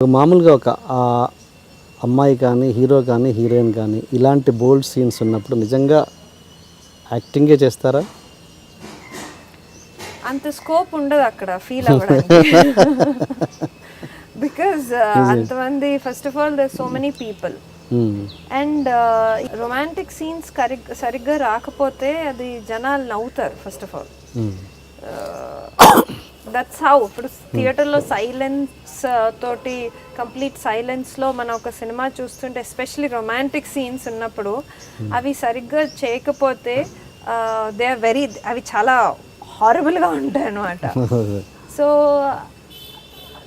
మామూలుగా ఒక అమ్మాయి కానీ, హీరో కానీ, హీరోయిన్ కానీ ఇలాంటి బోల్డ్ సీన్స్ ఉన్నప్పుడు నిజంగా యాక్టింగే చేస్తారా? అంత స్కోప్ ఉండదు అక్కడ ఫీల్ అవ్వడానికి. బికాజ్ అంతమంది, first of all there so many people and romantic scenes సరిగ్గా రాకపోతే అది జనాలు నవ్వుతారు first of all. That's how. ఇప్పుడు థియేటర్లో సైలెన్స్ తోటి, కంప్లీట్ సైలెన్స్లో మనం ఒక సినిమా చూస్తుంటే, ఎస్పెషలీ రొమాంటిక్ సీన్స్ ఉన్నప్పుడు అవి సరిగ్గా చేయకపోతే దే ఆర్ వెరీ, అవి చాలా హారబుల్గా ఉంటాయి అన్నమాట. సో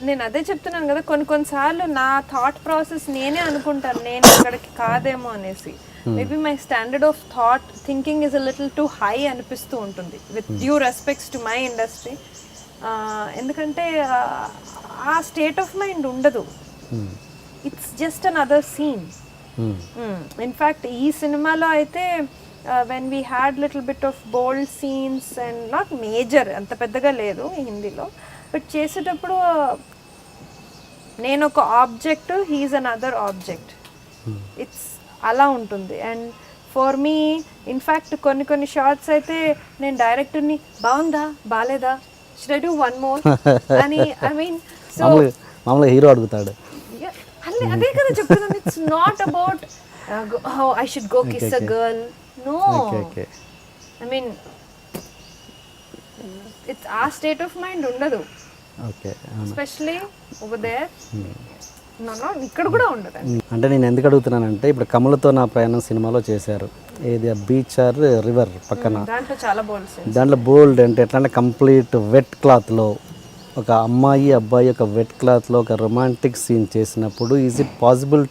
నేను అదే చెప్తున్నాను కదా, కొన్నిసార్లు నా థాట్ ప్రాసెస్ నేనే అనుకుంటాను నేను ఇక్కడికి కాదేమో అనేసి. Maybe my standard of thinking is a little too high అనిపిస్తూ ఉంటుంది, with due respects to my industry. ఎందుకంటే ఆ స్టేట్ ఆఫ్ మైండ్ ఉండదు. It's just another scene. In fact ఈ సినిమాలో అయితే when we had little bit of bold scenes and not major, అంత పెద్దగా లేదు హిందీలో, బట్ చేసేటప్పుడు నేను ఒక object, he's another object. It's అలా ఉంటుంది. అండ్ ఫర్ మీ ఇన్ఫ్యాక్ట్ కొన్ని షార్ట్స్ అయితే నేను డైరెక్టర్ని బాగుందా బాలేదా, should I do one more అని, I mean, so మామూలుగా హీరో అడుగుతాడు. అదే కదా చెప్తున్నాను. It's not about how I should go kiss a girl. No. Okay. I mean, it's our state of mind ఉండదు. Okay, especially over there. ఇక్కడ కూడా ఉండదు. అంటే నేను ఎందుకు అడుగుతున్నానంటే, ఇప్పుడు కమలతో నా ప్రయాణం సినిమాలో చేశారు, ఏది బీచ్ ఆర్ రివర్ పక్కన, దాంట్లో చాలా బోల్డ్, దాంట్లో బోల్డ్ అంటే ఎట్లా అంటే కంప్లీట్ వెట్ క్లాత్లో ఒక అమ్మాయి అబ్బాయి ఒక వెట్ క్లాత్లో ఒక రొమాంటిక్ సీన్ చేసినప్పుడు ఈజ్ ఇట్ పాసిబుల్?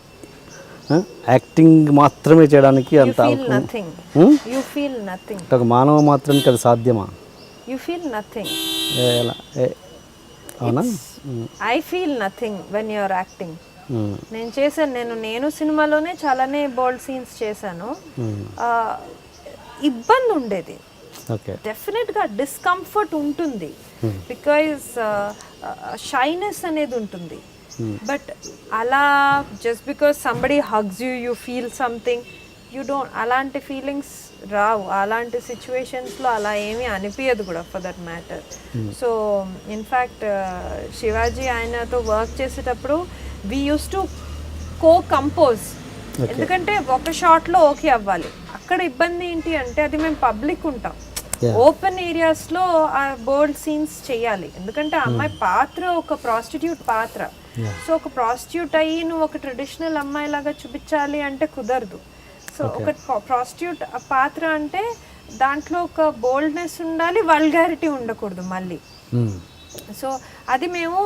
యాక్టింగ్ మాత్రమే చేయడానికి అంత యూ ఫీల్ నథింగ్. ఒక మానవ మాత్రానికి అది సాధ్యమా? You feel nothing. ఎలా? అవునా? I feel nothing when you're acting. నేను చేశాను, నేను సినిమాలోనే చాలానే బోల్డ్ సీన్స్ చేశాను. ఇబ్బంది ఉండేది, డెఫినెట్గా డిస్కంఫర్ట్ ఉంటుంది, బికాజ్ షైనెస్ అనేది ఉంటుంది. బట్ అలా just because somebody hugs you, you feel something, you don't, అలాంటి ఫీలింగ్స్ రావు. అలాంటి సిచ్యువేషన్స్లో అలా ఏమీ అనిపించదు కూడా, for that matter. So in fact Shivaji ఆయనతో వర్క్ చేసేటప్పుడు వీ యూస్ టు కంపోజ్, ఎందుకంటే ఒక షాట్లో ఓకే అవ్వాలి. అక్కడ ఇబ్బంది ఏంటి అంటే, అది మేము పబ్లిక్ ఉంటాం, ఓపెన్ ఏరియాస్లో ఆ బోల్డ్ సీన్స్ చేయాలి. ఎందుకంటే ఆ అమ్మాయి పాత్ర ఒక ప్రాస్టిట్యూట్ పాత్ర. సో ఒక ప్రాస్టిట్యూట్ అయ్యి నువ్వు ఒక ట్రెడిషనల్ అమ్మాయి లాగా చూపించాలి అంటే కుదరదు. సో ఒక ప్రాస్టిట్యూట్ పాత్ర అంటే దాంట్లో ఒక బోల్డ్నెస్ ఉండాలి, వల్గారిటీ ఉండకూడదు మళ్ళీ. సో అది మేము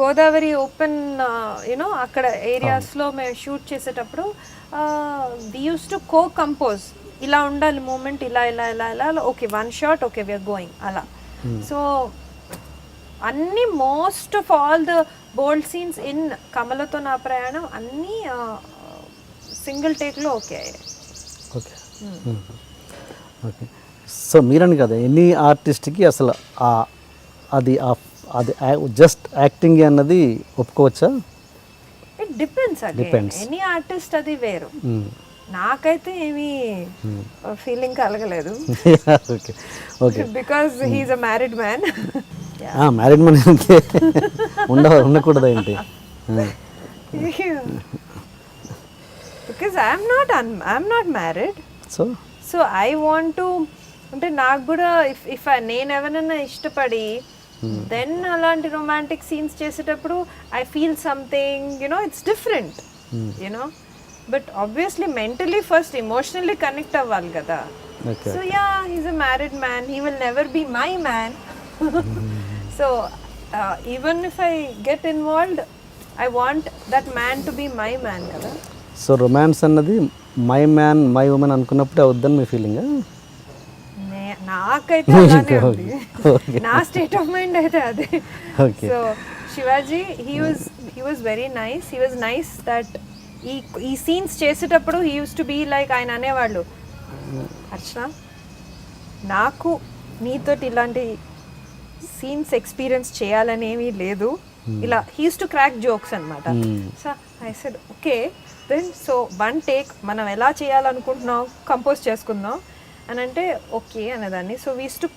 గోదావరి ఓపెన్ యూనో అక్కడ ఏరియాస్లో మేము షూట్ చేసేటప్పుడు వి యూస్ టు కంపోజ్, ఇలా ఉండాలి మూమెంట్, ఇలా ఇలా ఇలా ఇలా, okay one shot, okay we're going అలా. సో అన్ని most of all the bold scenes in కమలతో నా ప్రయాణం అన్నీ సింగిల్ టేక్లో ఓకే అయ్యాయి. ఓకే. సో మీరని కదా, ఎనీ ఆర్టిస్ట్కి అసలు అది జస్ట్ యాక్టింగ్ అన్నది ఒప్పుకోవచ్చా? It depends. ఎనీ ఆర్టిస్ట్ అది వేరు. నాకైతే ఏమీ ఫీలింగ్ కలగలేదు, because he's a married man. Married man ఉండకూడదు ఏంటి? Because I'm not married. So I want to, అంటే నాకు కూడా ఇఫ్ నేను ఎవరైనా ఇష్టపడి దెన్ అలాంటి రొమాంటిక్ సీన్స్ చేసేటప్పుడు I feel something, you know it's different, you know. But obviously mentally first emotionally connect అవ్వాలి కదా. So yeah, he's a married man, he will never be my man. So even if I get involved, I want that man to be my man కదా. So romance అన్నది my man my woman అనుకున్నప్పుడే అవుద్దని మీ feeling? నాకైతే అలానే ఉంది, నా state of mind అయితే అదే. So Shivaji he was very nice. He was nice that ఈ సీన్స్ చేసేటప్పుడు he used to be like, ఆయన అనేవాళ్ళు, అర్చన నాకు నీతోటి ఇలాంటి సీన్స్ ఎక్స్పీరియన్స్ చేయాలనేమీ లేదు, ఇలా హీస్ టు క్రాక్ జోక్స్ అనమాట. So I said okay then so one take మనం ఎలా చేయాలనుకుంటున్నాం కంపోజ్ చేసుకుందాం అని అంటే ఓకే అనేదాన్ని. So we's to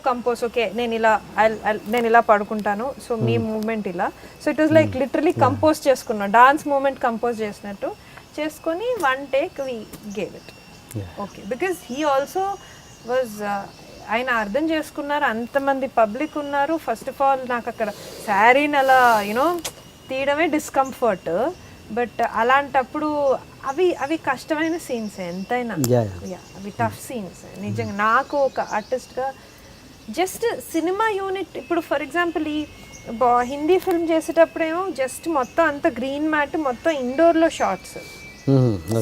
compose, okay నేను ఇలా పడుకుంటాను, సో మీ మూమెంట్ ఇలా. So it was like literally compose చేసుకున్నాం, డాన్స్ మూమెంట్ కంపోజ్ చేసినట్టు చేసుకొని one take we gave it. Okay because he also was ఆయన అర్థం చేసుకున్నారు, అంతమంది పబ్లిక్ ఉన్నారు. ఫస్ట్ ఆఫ్ ఆల్ నాకు అక్కడ శారీని అలా యూనో తీయడమే డిస్కంఫర్ట్, బట్ అలాంటప్పుడు అవి కష్టమైన సీన్స్ ఎంతైనా, అవి టఫ్ సీన్స్ నిజంగా. నాకు ఒక ఆర్టిస్ట్గా జస్ట్ సినిమా యూనిట్ ఇప్పుడు ఫర్ ఎగ్జాంపుల్ ఈ హిందీ ఫిల్మ్ చేసేటప్పుడేమో జస్ట్ మొత్తం అంత గ్రీన్ మ్యాట్ మొత్తం ఇండోర్లో షార్ట్స్,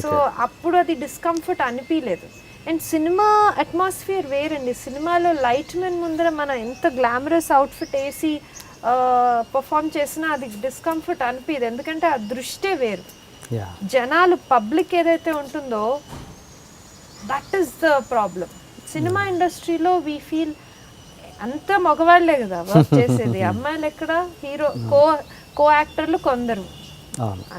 సో అప్పుడు అది డిస్కంఫర్ట్ అనిపించలేదు. అండ్ సినిమా అట్మాస్ఫియర్ వేరండి. సినిమాలో లైట్ మెన్ ముందర మనం ఎంత గ్లామరస్ అవుట్ఫిట్ వేసి పర్ఫామ్ చేసినా అది డిస్కంఫర్ట్ అనిపించదు, ఎందుకంటే ఆ దృష్టే వేరు. జనాలు పబ్లిక్ ఏదైతే ఉంటుందో that is the problem. Cinema ఇండస్ట్రీలో వీ ఫీల్ అంత మగవాళ్లే కదా వర్క్ చేసేది, అమ్మాయిలు ఎక్కడ, హీరో కో యాక్టర్లు కొందరు,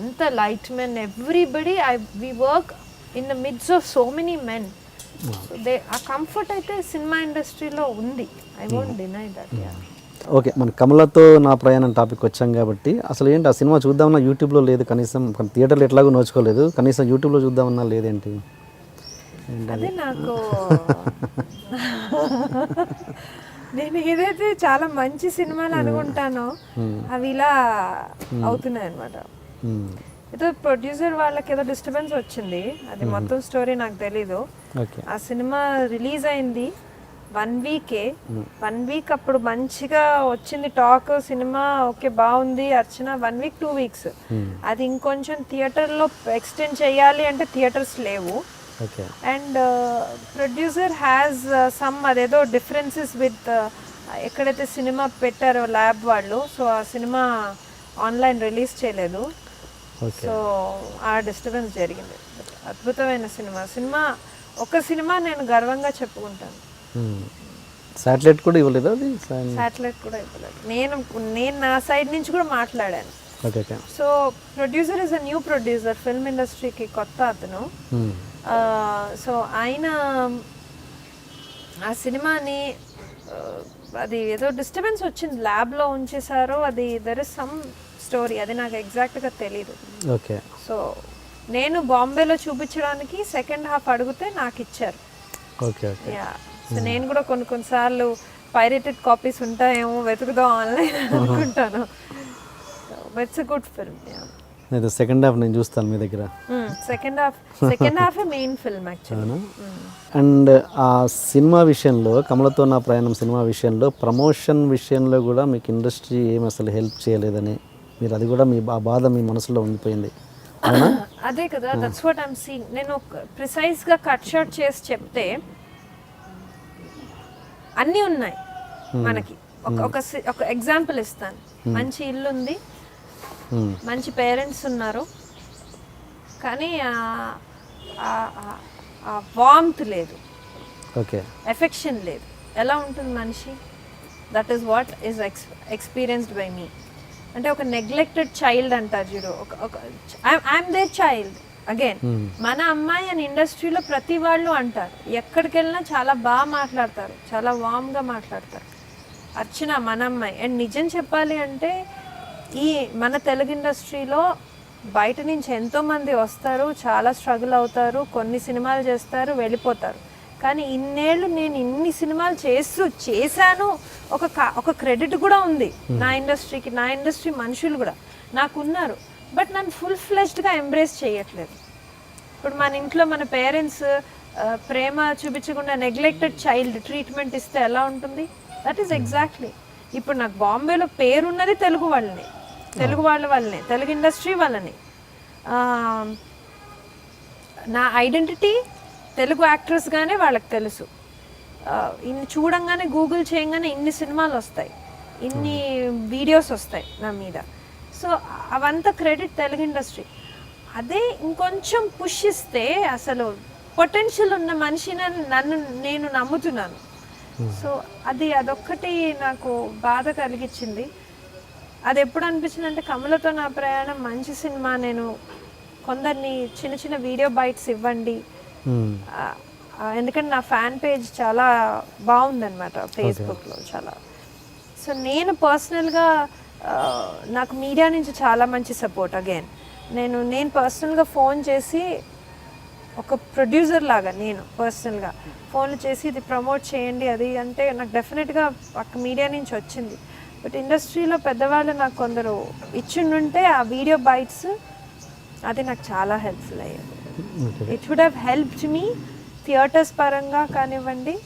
అంత light men everybody. We work in the midst of so many men. ఆ కంఫర్ట్ అయితే సినిమా ఇండస్ట్రీలో ఉంది, I won't deny that. Okay, మన కమలతో నా ప్రయాణం టాపిక్ వచ్చాం కాబట్టి అసలు ఏంటి ఆ సినిమా చూద్దామన్నా యూట్యూబ్లో లేదు, కనీసం థియేటర్లో ఎట్లాగో నోచుకోలేదు, కనీసం యూట్యూబ్లో చూద్దామన్నా లేదేంటి? అదే నాకు నేను ఏదైతే చాలా మంచి సినిమాలు అనుకుంటానో అవి ఇలా అవుతున్నాయి అనమాట. ఏదో ప్రొడ్యూసర్ వాళ్ళకి ఏదో డిస్టర్బెన్స్ వచ్చింది, అది మొత్తం స్టోరీ నాకు తెలీదు. ఆ సినిమా రిలీజ్ అయింది 1 వీక్ అప్పుడు మంచిగా వచ్చింది టాక్, సినిమా ఓకే బాగుంది అర్చన, 1 వీక్ 2 వీక్స్ అది ఇంకొంచెం థియేటర్లో ఎక్స్టెండ్ చేయాలి అంటే థియేటర్స్ లేవు. అండ్ ప్రొడ్యూసర్ హ్యాస్ సమ్ అదేదో డిఫరెన్సెస్ విత్ ఎక్కడైతే సినిమా పెట్టారో ల్యాబ్ వాళ్ళు, సో ఆ సినిమా ఆన్లైన్ రిలీజ్ చేయలేదు. సో ఆ డిస్టర్బెన్స్ జరిగింది. అద్భుతమైన సినిమా ఒక సినిమా నేను గర్వంగా చెప్పుకుంటాను. శాటిలైట్ కూడా ఇవ్వలేదు, అది శాటిలైట్ కూడా ఇవ్వలేదు. నేను నా సైడ్ నుంచి కూడా మాట్లాడాను. So producer is a new producer, film ఇండస్ట్రీకి కొత్త అతను. సో ఆయన ఆ సినిమాని అది ఏదో డిస్టర్బెన్స్ వచ్చింది, ల్యాబ్లో ఉంచేసారో, అది దెర్ ఇస్ సమ్ స్టోరీ, అది నాకు ఎగ్జాక్ట్గా తెలీదు. ఓకే, సో నేను బాంబేలో చూపించడానికి సెకండ్ హాఫ్ అడిగితే నాకు ఇచ్చారు. ఓకే యా, సో నేను కూడా కొన్నిసార్లు పైరేటెడ్ కాపీస్ ఉంటాయేమో వెతుకుదాం ఆన్లైన్ అనుకుంటాను. It's a good film. అయితే సెకండ్ హాఫ్ నేను చూస్తాను మీ దగ్గర. Second half main film actually. And ఆ సినిమా విషయంలో, కమలతో నా ప్రయాణం సినిమా విషయంలో, ప్రమోషన్ విషయంలో కూడా మీకు ఇండస్ట్రీ ఏమి అసలు హెల్ప్ చేయలేదని మీరు, అది కూడా మీ బాధ మీ మనసులో ఉండిపోయింది. అదే కదా, దట్స్ వాట్ ఐమ్ సీయింగ్. నేను ప్రిసైజ్గా కట్ షార్ట్ చేసి చెప్తే అన్నీ ఉన్నాయి మనకి. ఒక ఎగ్జాంపుల్ ఇస్తాను. మంచి ఇల్లు ఉంది, మంచి పేరెంట్స్ ఉన్నారు, కానీ వార్మ్త్ లేదు, ఎఫెక్షన్ లేదు. ఎలా ఉంటుంది మనిషి? That is what is experienced by me. అంటే ఒక నెగ్లెక్టెడ్ చైల్డ్ అంటారు చూడు, ఐఎమ్ దేర్ చైల్డ్ అగైన్. మన అమ్మాయి అని ఇండస్ట్రీలో ప్రతి వాళ్ళు అంటారు, ఎక్కడికి వెళ్ళినా చాలా బాగా మాట్లాడతారు, చాలా వామ్గా మాట్లాడతారు. అర్చన మన అమ్మాయి. అండ్ నిజం చెప్పాలి అంటే ఈ మన తెలుగు ఇండస్ట్రీలో బయట నుంచి ఎంతోమంది వస్తారు, చాలా స్ట్రగుల్ అవుతారు, కొన్ని సినిమాలు చేస్తారు, వెళ్ళిపోతారు. కానీ ఇన్నేళ్ళు నేను ఇన్ని సినిమాలు చేశాను, ఒక క్రెడిట్ కూడా ఉంది నా ఇండస్ట్రీకి. నా ఇండస్ట్రీ మనుషులు కూడా నాకు ఉన్నారు, బట్ నన్ను ఫుల్ ఫ్లెజ్డ్గా ఎంబ్రేస్ చేయట్లేదు. ఇప్పుడు మన ఇంట్లో మన పేరెంట్స్ ప్రేమ చూపించకుండా నెగ్లెక్టెడ్ చైల్డ్ ట్రీట్మెంట్ ఇస్తే ఎలా ఉంటుంది? That is exactly. ఇప్పుడు నాకు బాంబేలో పేరున్నది తెలుగు వాళ్ళని, తెలుగు వాళ్ళ వల్లనే, తెలుగు ఇండస్ట్రీ వల్లనే. నా ఐడెంటిటీ తెలుగు యాక్ట్రెస్గానే వాళ్ళకి తెలుసు. ఇన్ని చూడంగానే గూగుల్ చేయగానే ఇన్ని సినిమాలు వస్తాయి, ఇన్ని వీడియోస్ వస్తాయి నా మీద. సో అవంతా క్రెడిట్ తెలుగు ఇండస్ట్రీ. అదే ఇంకొంచెం పుష్ ఇస్తే అసలు పొటెన్షియల్ ఉన్న మనిషిని నేను నమ్ముతున్నాను. సో అదొక్కటి నాకు బాధ కలిగించింది. అది ఎప్పుడు అనిపించింది అంటే కమలతో నా ప్రయాణం మంచి సినిమా, నేను కొందరిని చిన్న చిన్న వీడియో బైట్స్ ఇవ్వండి. ఎందుకంటే నా ఫ్యాన్ పేజ్ చాలా బాగుందన్నమాట ఫేస్బుక్లో చాలా. సో నేను పర్సనల్గా నాకు మీడియా నుంచి చాలా మంచి సపోర్ట్. అగైన్ నేను పర్సనల్గా ఫోన్ చేసి ఒక ప్రొడ్యూసర్ లాగా నేను పర్సనల్గా ఫోన్లు చేసి ఇది ప్రమోట్ చేయండి అది అంటే నాకు డెఫినెట్గా పక్క మీడియా నుంచి వచ్చింది. బట్ ఇండస్ట్రీలో పెద్దవాళ్ళు నాకు కొందరు ఇచ్చిండుంటే ఆ వీడియో బైట్స్ అది నాకు చాలా హెల్ప్ఫుల్ అయ్యేది. It would have helped me theatres పరంగా కానివ్వండి.